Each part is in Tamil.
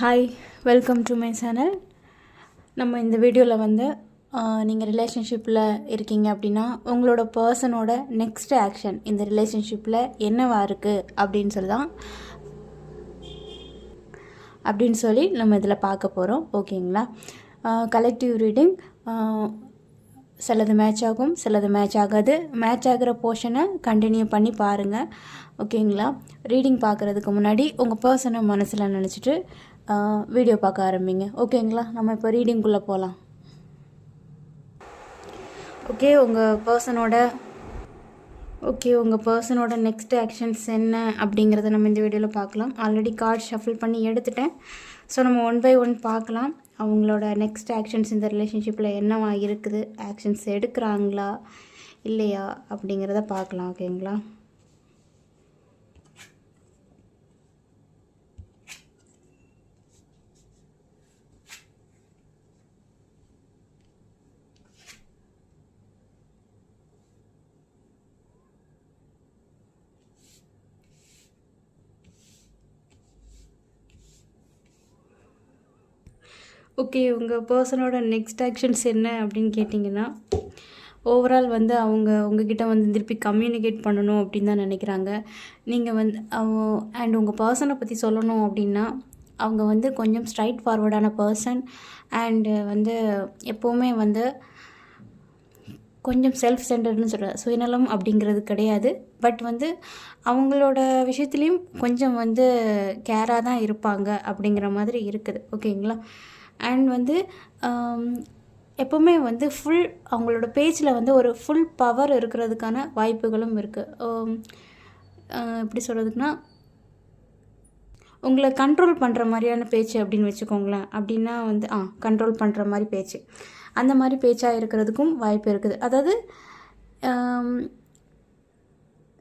Hi, welcome to my channel. நம்ம இந்த வீடியோவில் வந்து நீங்கள் ரிலேஷன்ஷிப்பில் இருக்கீங்க அப்படின்னா உங்களோட பர்சனோட நெக்ஸ்ட் ஆக்ஷன் இந்த ரிலேஷன்ஷிப்பில் என்னவா இருக்குது அப்படின்னு சொல்லி நம்ம இதில் பார்க்க போகிறோம். ஓகேங்களா? கலெக்டிவ் ரீடிங், சிலது மேட்ச் ஆகும், சிலது மேட்ச் ஆகாது. மேட்ச் ஆகிற போர்ஷனை கண்டினியூ பண்ணி பாருங்கள். ஓகேங்களா? ரீடிங் பார்க்குறதுக்கு முன்னாடி உங்கள் பர்சனை மனசில் நினச்சிட்டு வீடியோ பார்க்க ஆரம்பிங்க. ஓகேங்களா? நம்ம இப்போ ரீடிங்குள்ளே போகலாம். உங்கள் பர்சனோட நெக்ஸ்ட் ஆக்ஷன்ஸ் என்ன அப்படிங்கிறத நம்ம இந்த வீடியோவில் பார்க்கலாம். ஆல்ரெடி கார்ட் ஷஃபில் பண்ணி எடுத்துட்டேன். ஸோ நம்ம ஒன் பை ஒன் பார்க்கலாம். அவங்களோட நெக்ஸ்ட் ஆக்ஷன்ஸ் இந்த ரிலேஷன்ஷிப்பில் என்னவா இருக்குது, ஆக்ஷன்ஸ் எடுக்கிறாங்களா இல்லையா அப்படிங்கிறத பார்க்கலாம். ஓகேங்களா? உங்கள் பர்சனோட நெக்ஸ்ட் ஆக்ஷன்ஸ் என்ன அப்படின்னு கேட்டிங்கன்னா, ஓவரால் வந்து அவங்க உங்ககிட்ட வந்து திருப்பி கம்யூனிகேட் பண்ணணும் அப்படின்னு தான் நினைக்கிறாங்க. நீங்கள் வந்து அண்ட் உங்கள் பர்சனை பற்றி சொல்லணும் அப்படின்னா, அவங்க வந்து கொஞ்சம் ஸ்ட்ரைட் ஃபார்வர்டான பர்சன் அண்டு வந்து எப்போவுமே வந்து கொஞ்சம் செல்ஃப் சென்டர்டுன்னு சொல்கிறார். சுயநலம் அப்படிங்கிறது கிடையாது. பட் வந்து அவங்களோட விஷயத்துலேயும் கொஞ்சம் வந்து கேராக தான் இருப்பாங்க அப்படிங்கிற மாதிரி இருக்குது. ஓகேங்களா? அண்ட் வந்து எப்போவுமே வந்து அவங்களோட பேச்சில் வந்து ஒரு ஃபுல் பவர் இருக்கிறதுக்கான வாய்ப்புகளும் இருக்குது. எப்படி சொல்கிறதுக்குன்னா, உங்களை கண்ட்ரோல் பண்ணுற மாதிரியான பேச்சு அப்படின்னு வச்சுக்கோங்களேன். அப்படின்னா வந்து கண்ட்ரோல் பண்ணுற மாதிரி பேச்சு, அந்த மாதிரி பேச்சாக இருக்கிறதுக்கும் வாய்ப்பு இருக்குது.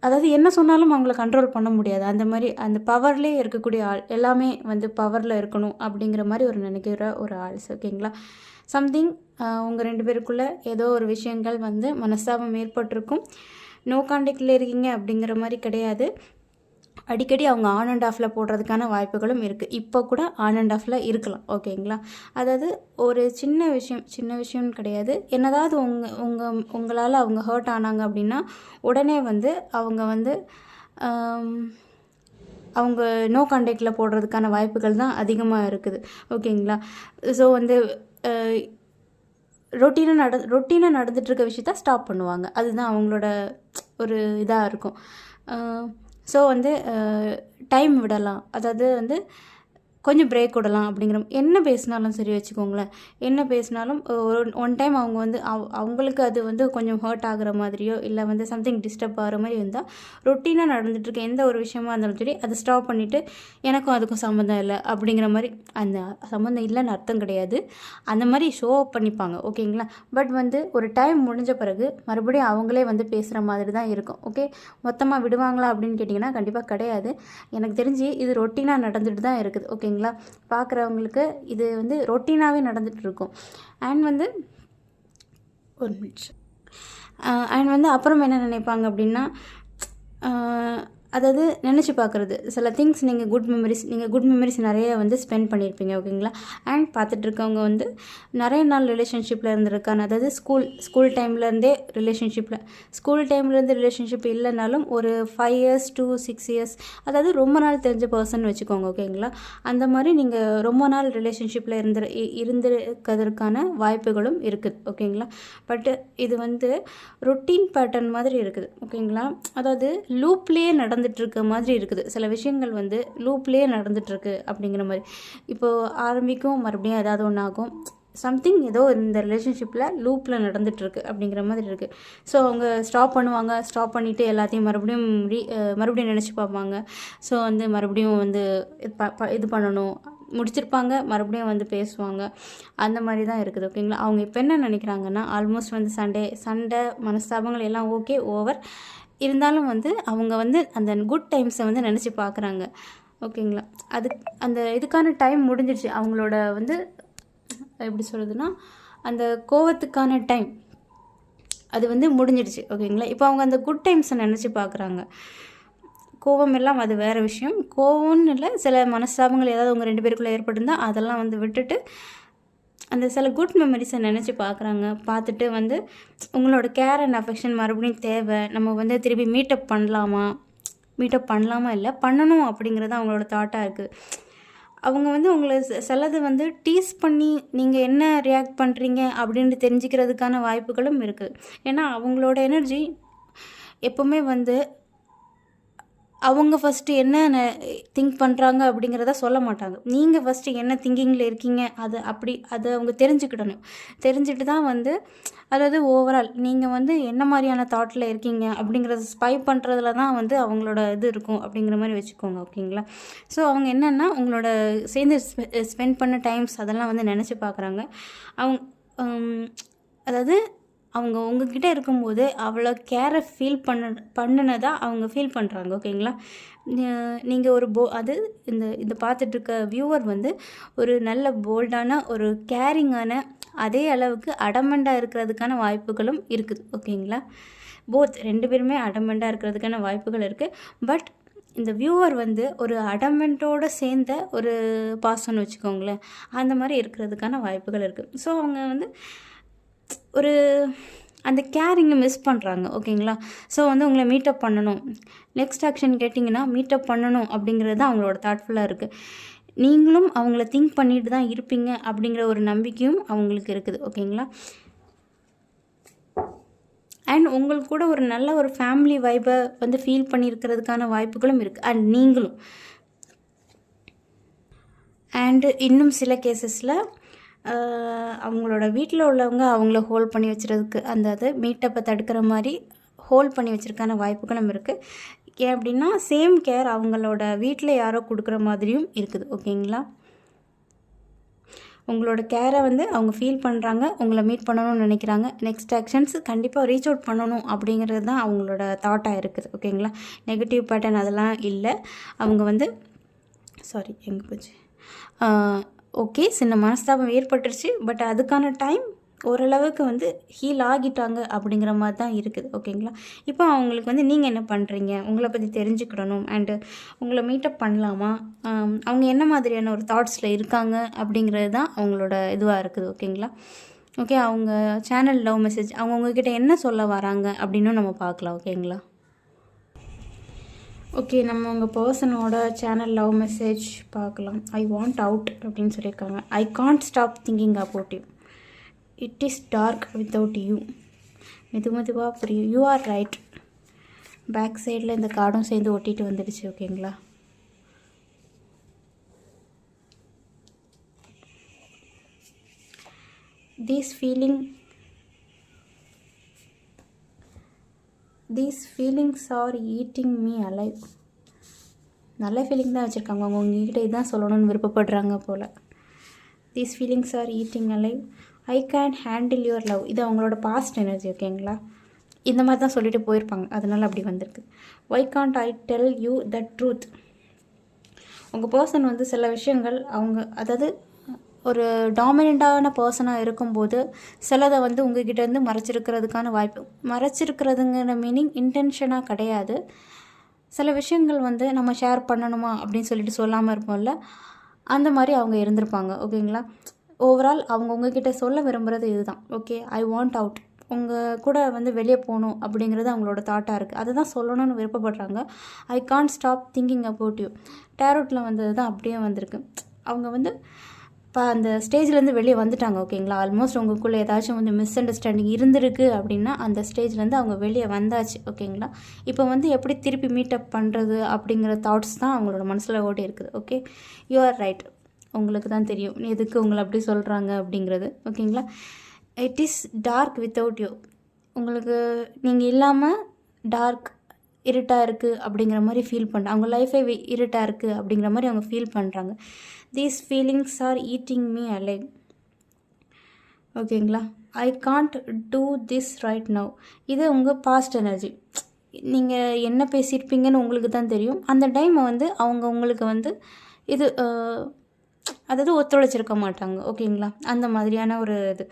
அதாவது என்ன சொன்னாலும் அவங்கள கண்ட்ரோல் பண்ண முடியாது. அந்த மாதிரி அந்த பவர்லேயே இருக்கக்கூடிய ஆள், எல்லாமே வந்து பவரில் இருக்கணும் அப்படிங்கிற மாதிரி நினைக்கிற ஒரு ஆள். ஓகேங்களா? சம்திங் உங்கள் 2 பேருக்குள்ளே ஏதோ ஒரு விஷயங்கள் வந்து மனஸ்தாபம் ஏற்பட்டிருக்கும். நோ கான்டாக்டில் இருக்கீங்க அப்படிங்கிற மாதிரி கிடையாது. அடிக்கடி அவங்க ஆன் அண்ட் ஆஃபில் போடுறதுக்கான வாய்ப்புகளும் இருக்குது. இப்போ கூட ஆன் அண்ட் ஆஃபில் இருக்கலாம். ஓகேங்களா? அதாவது ஒரு சின்ன விஷயம்னு கிடையாது. என்னதாவது உங்களால் அவங்க ஹர்ட் ஆனாங்க அப்படின்னா உடனே வந்து அவங்க நோ கான்டாக்டில் போடுறதுக்கான வாய்ப்புகள் தான் அதிகமாக இருக்குது. ஓகேங்களா? ஸோ வந்து ரொட்டீனாக நடந்துகிட்ருக்க விஷயத்த ஸ்டாப் பண்ணுவாங்க. அதுதான் அவங்களோட ஒரு இதாக இருக்கும். ஸோ வந்து டைம் விடலாம், அதாவது வந்து கொஞ்சம் பிரேக் விடலாம் அப்படிங்கிற என்ன பேசினாலும் சரி வச்சுக்கோங்களேன். என்ன பேசினாலும் ஒன் டைம் அவங்க வந்து அவங்களுக்கு அது வந்து கொஞ்சம் ஹர்ட் ஆகிற மாதிரியோ இல்லை வந்து சம்திங் டிஸ்டர்ப் ஆகிற மாதிரி இருந்தால், ரொட்டீனாக நடந்துகிட்ருக்க எந்த ஒரு விஷயமா இருந்தாலும் சரி அதை ஸ்டாப் பண்ணிவிட்டு எனக்கும் அதுக்கும் சம்மந்தம் இல்லை அப்படிங்கிற மாதிரி, அந்த சம்மந்தம் இல்லைன்னு அர்த்தம் கிடையாது, அந்த மாதிரி ஷோ அப் பண்ணிப்பாங்க. ஓகேங்களா? பட் வந்து ஒரு டைம் முடிஞ்ச பிறகு மறுபடியும் அவங்களே வந்து பேசுகிற மாதிரி தான் இருக்கும். ஓகே, மொத்தமாக விடுவாங்களா அப்படின்னு கேட்டிங்கன்னா கண்டிப்பாக கிடையாது. எனக்கு தெரிஞ்சு இது ரொட்டீனாக நடந்துட்டு தான் இருக்குது. ஓகேங்களா? பார்க்குறவங்களுக்கு இது வந்து ரொட்டீனாகவே நடந்துகிட்ருக்கும். அண்ட் வந்து ஒரு நிமிஷம் அண்ட் வந்து அப்புறம் என்ன நினைப்பாங்க அப்படின்னா, அதாவது நினச்சி பார்க்குறது சில திங்ஸ், நீங்கள் குட் மெமரிஸ் நிறைய வந்து ஸ்பெண்ட் பண்ணியிருப்பீங்க. ஓகேங்களா? அண்ட் பார்த்துட்ருக்கவங்க வந்து நிறைய நாள் ரிலேஷன்ஷிப்பில் இருந்திருக்காங்க. அதாவது ஸ்கூல் டைம்லேருந்தே ரிலேஷன்ஷிப் இல்லைனாலும் ஒரு 5 years to 6 years, அதாவது ரொம்ப நாள் தெரிஞ்ச பர்சன் வச்சுக்கோங்க. ஓகேங்களா? அந்த மாதிரி நீங்கள் ரொம்ப நாள் ரிலேஷன்ஷிப்பில் இருந்திருக்கிறதுக்கான வாய்ப்புகளும் இருக்குது. ஓகேங்களா? பட் இது வந்து ரொட்டீன் பேட்டர்ன் மாதிரி இருக்குது. ஓகேங்களா? அதாவது லூப்லேயே நடந்துட்டுருக்க மாதிரி இருக்குது. சில விஷயங்கள் வந்து லூப்லேயே நடந்துகிட்ருக்கு அப்படிங்கிற மாதிரி. இப்போது ஆரம்பிக்கும், மறுபடியும் ஏதாவது ஒன்று ஆகும், சம்திங் ஏதோ இந்த ரிலேஷன்ஷிப்பில் லூப்பில் நடந்துகிட்ருக்கு அப்படிங்கிற மாதிரி இருக்குது. ஸோ அவங்க ஸ்டாப் பண்ணிவிட்டு எல்லாத்தையும் மறுபடியும் நினச்சி பார்ப்பாங்க. ஸோ வந்து மறுபடியும் வந்து இது பண்ணணும், முடிச்சிருப்பாங்க, மறுபடியும் வந்து பேசுவாங்க. அந்த மாதிரி தான் இருக்குது. ஓகேங்களா? அவங்க இப்போ என்ன நினைக்கிறாங்கன்னா, ஆல்மோஸ்ட் வந்து சண்டை மனஸ்தாபங்கள் எல்லாம் ஓகே, ஓவர் இருந்தாலும் வந்து அவங்க வந்து அந்த குட் டைம்ஸை வந்து நினச்சி பார்க்குறாங்க. ஓகேங்களா? அந்த இதுக்கான டைம் முடிஞ்சிடுச்சு. அவங்களோட வந்து எப்படி சொல்கிறதுனா, அந்த கோவத்துக்கான டைம் அது வந்து முடிஞ்சிடுச்சு. ஓகேங்களா? இப்போ அவங்க அந்த குட் டைம்ஸை நினச்சி பார்க்குறாங்க. கோவம் எல்லாம் அது வேறு விஷயம். கோவம்னு இல்லை, சில மனஸ்தாபங்கள் ஏதாவது உங்கள் 2 பேருக்குள்ளே ஏற்பட்டிருந்தால் அதெல்லாம் வந்து விட்டுட்டு அந்த சில குட் மெமரிஸை நினச்சி பார்க்குறாங்க. பார்த்துட்டு வந்து உங்களோட கேர் அண்ட் அஃபெக்ஷன் மறுபடியும் தேவை, நம்ம வந்து திருப்பி மீட்டப் பண்ணலாமா இல்லை பண்ணணும் அப்படிங்கிறது அவங்களோட தாட்டாக இருக்குது. அவங்க வந்து உங்களை சிலது வந்து டீஸ் பண்ணி நீங்கள் என்ன ரியாக்ட் பண்ணுறீங்க அப்படின்னு தெரிஞ்சுக்கிறதுக்கான வாய்ப்புகளும் இருக்குது. ஏன்னா அவங்களோட எனர்ஜி எப்போவுமே வந்து அவங்க ஃபஸ்ட்டு என்ன திங்க் பண்ணுறாங்க அப்படிங்கிறத சொல்ல மாட்டாங்க. நீங்கள் ஃபஸ்ட்டு என்ன திங்கிங்கில் இருக்கீங்க அதை அவங்க தெரிஞ்சுக்கிட்டு தான் வந்து, அதாவது ஓவரால் நீங்கள் வந்து என்ன மாதிரியான தாட்டில் இருக்கீங்க அப்படிங்கிறத ஸ்பை பண்ணுறதுல தான் வந்து அவங்களோட இது இருக்கும் அப்படிங்கிற மாதிரி வச்சுக்கோங்க. ஓகேங்களா? ஸோ அவங்க என்னென்னா உங்களோட சேர்ந்து ஸ்பெண்ட் பண்ண டைம்ஸ் அதெல்லாம் வந்து நினச்சி பார்க்குறாங்க. அவங்க அதாவது அவங்க உங்ககிட்ட இருக்கும்போது அவ்வளோ கேரை ஃபீல் பண்ணினதாக அவங்க ஃபீல் பண்ணுறாங்க. ஓகேங்களா? நீங்கள் ஒரு இந்த பார்த்துட்ருக்க வியூவர் வந்து ஒரு நல்ல போல்டான ஒரு கேரிங்கான அதே அளவுக்கு அடமெண்ட்டாக இருக்கிறதுக்கான வாய்ப்புகளும் இருக்குது. ஓகேங்களா? போத் 2 பேருமே அடமெண்ட்டாக இருக்கிறதுக்கான வாய்ப்புகள் இருக்குது. பட் இந்த வியூவர் வந்து ஒரு அடமெண்ட்டோடு சேர்ந்த ஒரு பாசம்னு வச்சுக்கோங்களேன், அந்த மாதிரி இருக்கிறதுக்கான வாய்ப்புகள் இருக்குது. ஸோ அவங்க வந்து ஒரு அந்த கேரிங்கை மிஸ் பண்ணுறாங்க. ஓகேங்களா? ஸோ வந்து உங்களை மீட்டப் பண்ணணும், நெக்ஸ்ட் ஆக்ஷன் கேட்டிங்கன்னா மீட்டப் பண்ணணும் அப்படிங்கிறது தான் அவங்களோட தாட்ஃபுல்லாக இருக்குது. நீங்களும் அவங்கள திங்க் பண்ணிட்டு தான் இருப்பீங்க அப்படிங்கிற ஒரு நம்பிக்கையும் அவங்களுக்கு இருக்குது. ஓகேங்களா? அண்ட் உங்களுக்கு கூட ஒரு நல்ல ஒரு ஃபேமிலி வைபை வந்து ஃபீல் பண்ணியிருக்கிறதுக்கான வாய்ப்புகளும் இருக்குது. அண்ட் நீங்களும் அண்டு இன்னும் சில கேசஸில் அவங்களோட வீட்டில் உள்ளவங்க அவங்கள ஹோல்ட் பண்ணி வச்சுறதுக்கு அது மீட்டப்பை தடுக்கிற மாதிரி ஹோல்ட் பண்ணி வச்சுருக்கான வாய்ப்புகளும் இருக்குது. ஏன் அப்படின்னா சேம் கேர் அவங்களோட வீட்டில் யாரோ கொடுக்குற மாதிரியும் இருக்குது. ஓகேங்களா? உங்களோட கேரை வந்து அவங்க ஃபீல் பண்ணுறாங்க, உங்களை மீட் பண்ணணும்னு நினைக்கிறாங்க, நெக்ஸ்ட் ஆக்ஷன்ஸ் கண்டிப்பாக ரீச் அவுட் பண்ணணும் அப்படிங்கிறது தான் அவங்களோட தாட்டாக இருக்குது. ஓகேங்களா? நெகட்டிவ் பேட்டர்ன் அதெல்லாம் இல்லை. அவங்க வந்து எங்கே போச்சு, ஓகே சின்ன மனஸ்தாபம் ஏற்பட்டுருச்சு, பட் அதுக்கான டைம் ஓரளவுக்கு வந்து ஹீல் ஆகிட்டாங்க அப்படிங்கிற மாதிரி தான் இருக்குது. ஓகேங்களா? இப்போ அவங்களுக்கு வந்து நீங்கள் என்ன பண்ணுறீங்க, உங்களை பற்றி தெரிஞ்சுக்கிடணும், அண்டு உங்களை மீட்டப் பண்ணலாமா, அவங்க என்ன மாதிரியான ஒரு தாட்ஸில் இருக்காங்க அப்படிங்கிறது தான் அவங்களோட இதுவாக இருக்குது. ஓகேங்களா? ஓகே, அவங்க சேனல் லவ் மெசேஜ் அவங்க உங்ககிட்ட என்ன சொல்ல வராங்க அப்படின்னும் நம்ம பார்க்கலாம். ஓகேங்களா? ஓகே, நம்ம உங்கள் பர்சனோட சேனல் லவ் மெசேஜ் பார்க்கலாம். ஐ வாண்ட் அவுட் அப்படின்னு சொல்லியிருக்காங்க. I can't stop thinking about you, it is dark without you. மெதுவாக புரியும். You are right. பேக் சைடில் இந்த கார்டும் சேர்ந்து ஒட்டிட்டு வந்துடுச்சு. ஓகேங்களா? These feelings are eating me alive. நல்ல ஃபீலிங் தான் வச்சுருக்காங்க. அவங்க உங்ககிட்ட இதுதான் சொல்லணும்னு விருப்பப்படுறாங்க போல். These feelings are eating alive. I can't handle your love. இது அவங்களோட பாஸ்ட் எனர்ஜி. ஓகேங்களா? இந்த மாதிரி தான் சொல்லிட்டு போயிருப்பாங்க, அதனால் அப்படி வந்திருக்கு. Why can't I tell you the truth? உங்கள் பர்சன் வந்து சில விஷயங்கள் அதாவது ஒரு டாமினண்ட்டான பர்சனாக இருக்கும்போது சிலதை வந்து உங்ககிட்டேருந்து மறைச்சிருக்கிறதுக்கான வாய்ப்பு. மறைச்சிருக்கிறதுங்கிற மீனிங் இன்டென்ஷனாக கிடையாது. சில விஷயங்கள் வந்து நம்ம ஷேர் பண்ணணுமா அப்படின்னு சொல்லிட்டு சொல்லாமல் இருப்போம்ல, அந்த மாதிரி அவங்க இருந்திருப்பாங்க. ஓகேங்களா? ஓவரால் அவங்க உங்ககிட்ட சொல்ல விரும்புகிறது இதுதான். ஓகே, ஐ வாண்ட் அவுட், உங்கள் கூட வந்து வெளியே போகணும் அப்படிங்கிறது அவங்களோட தாட்டாக இருக்குது. அதை தான் சொல்லணும்னு விருப்பப்படுறாங்க. I can't stop thinking about you. டேரோட்டில் வந்தது தான் அப்படியே வந்திருக்கு. அவங்க வந்து இப்போ அந்த ஸ்டேஜ்லேருந்து வெளியே வந்துட்டாங்க. ஓகேங்களா? ஆல்மோஸ்ட் உங்களுக்குள்ளே ஏதாச்சும் வந்து மிஸ் அண்டர்ஸ்டாண்டிங் இருந்திருக்கு அப்படின்னா அந்த ஸ்டேஜ்லேருந்து அவங்க வெளியே வந்தாச்சு. ஓகேங்களா? இப்போ வந்து எப்படி திருப்பி மீட்டப் பண்ணுறது அப்படிங்கிற தாட்ஸ் தான் அவங்களோட மனசில் ஓடி இருக்குது. Okay, you are right. உங்களுக்கு தான் தெரியும் எதுக்கு உங்களை அப்படி சொல்கிறாங்க அப்படிங்கிறது. ஓகேங்களா? It is dark without you. உங்களுக்கு நீங்கள் இல்லாமல் டார்க் இருட்டாக இருக்குது அப்படிங்கிற மாதிரி ஃபீல் பண்ணுறாங்க. அவங்க லைஃபே இருட்டாக இருக்குது அப்படிங்கிற மாதிரி அவங்க ஃபீல் பண்ணுறாங்க. These feelings are eating me alive. ஓகேங்களா? I can't do this right now. இது உங்கள் பாஸ்ட் எனர்ஜி. நீங்கள் என்ன பேசியிருப்பீங்கன்னு உங்களுக்கு தான் தெரியும். அந்த டைமை வந்து அவங்க உங்களுக்கு வந்து இது அதாவது ஒத்துழைச்சிருக்க மாட்டாங்க. ஓகேங்களா? அந்த மாதிரியான ஒரு இது.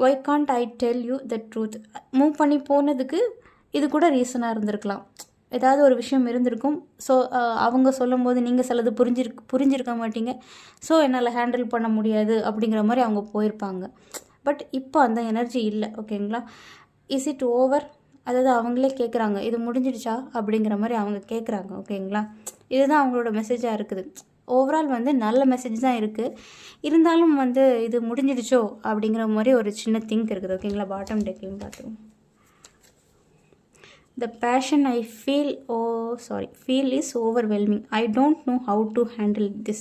Y Gantt I tell you the truth. Move பண்ணி போனதுக்கு இது கூட ரீசனாக இருந்திருக்கலாம். ஏதாவது ஒரு விஷயம் இருந்திருக்கும். ஸோ அவங்க சொல்லும்போது நீங்கள் சிலது புரிஞ்சிருக்க மாட்டீங்க. ஸோ என்னால் ஹேண்டில் பண்ண முடியாது அப்படிங்கிற மாதிரி அவங்க போயிருப்பாங்க. பட் இப்போ அந்த எனர்ஜி இல்லை. ஓகேங்களா? Is it over? அதாவது அவங்களே கேட்குறாங்க, இது முடிஞ்சிடுச்சா அப்படிங்கிற மாதிரி அவங்க கேட்குறாங்க. ஓகேங்களா? இதுதான் அவங்களோட மெசேஜாக இருக்குது. ஓவரால் வந்து நல்ல மெசேஜ் தான் இருக்குது. இருந்தாலும் வந்து இது முடிஞ்சிடுச்சோ அப்படிங்கிற மாதிரி ஒரு சின்ன திங்க் இருக்குது. ஓகேங்களா? பாட்டம் டெக்கையும் பார்த்துருவோம். The passion I feel is overwhelming. I don't know how to handle this.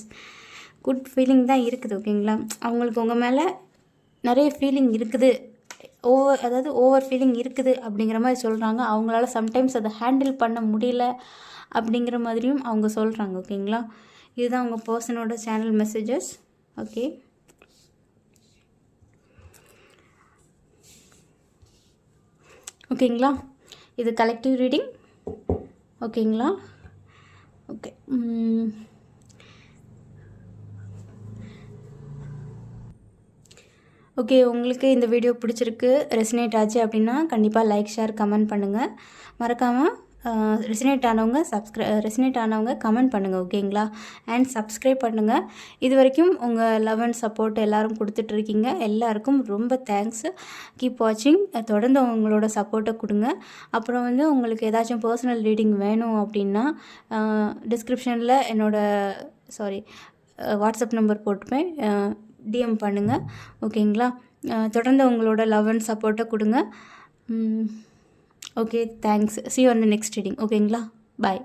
Good feeling தான் இருக்குது. ஓகேங்களா? அவங்களுக்கு உங்கள் மேலே நிறைய ஃபீலிங் இருக்குது, ஓவர் ஃபீலிங் இருக்குது அப்படிங்கிற மாதிரி சொல்கிறாங்க. அவங்களால சம்டைம்ஸ் அதை ஹேண்டில் பண்ண முடியல அப்படிங்கிற மாதிரியும் அவங்க சொல்கிறாங்க. ஓகேங்களா? இதுதான் உங்கள் பர்சனோட சேனல் மெசேஜஸ். ஓகே, ஓகேங்களா? இது கலெக்டிவ் ரீடிங். ஓகேங்களா? Okay, okay. உங்களுக்கு இந்த வீடியோ பிடிச்சிருக்கு, ரெசனேட் ஆச்சு அப்படின்னா கண்டிப்பாக லைக், ஷேர், கமெண்ட் பண்ணுங்கள். மறக்காமல் ரெசனேட் ஆனவங்க கமெண்ட் பண்ணுங்கள். ஓகேங்களா? அண்ட் சப்ஸ்கிரைப் பண்ணுங்கள். இது வரைக்கும் உங்கள் லவ் அண்ட் சப்போர்ட் எல்லோரும் கொடுத்துட்ருக்கீங்க. எல்லாருக்கும் ரொம்ப தேங்க்ஸ். கீப் வாட்சிங். தொடர்ந்து உங்களோட சப்போர்ட்டை கொடுங்க. அப்புறம் வந்து உங்களுக்கு ஏதாச்சும் பர்சனல் ரீடிங் வேணும் அப்படின்னா டிஸ்கிரிப்ஷனில் வாட்ஸ்அப் நம்பர் போட்டுப்பேன், டிஎம் பண்ணுங்கள். ஓகேங்களா? தொடர்ந்து உங்களோட லவ் அண்ட் சப்போர்ட்டை கொடுங்க. Okay, thanks. See you on the next reading. ஓகேங்களா? பாய்.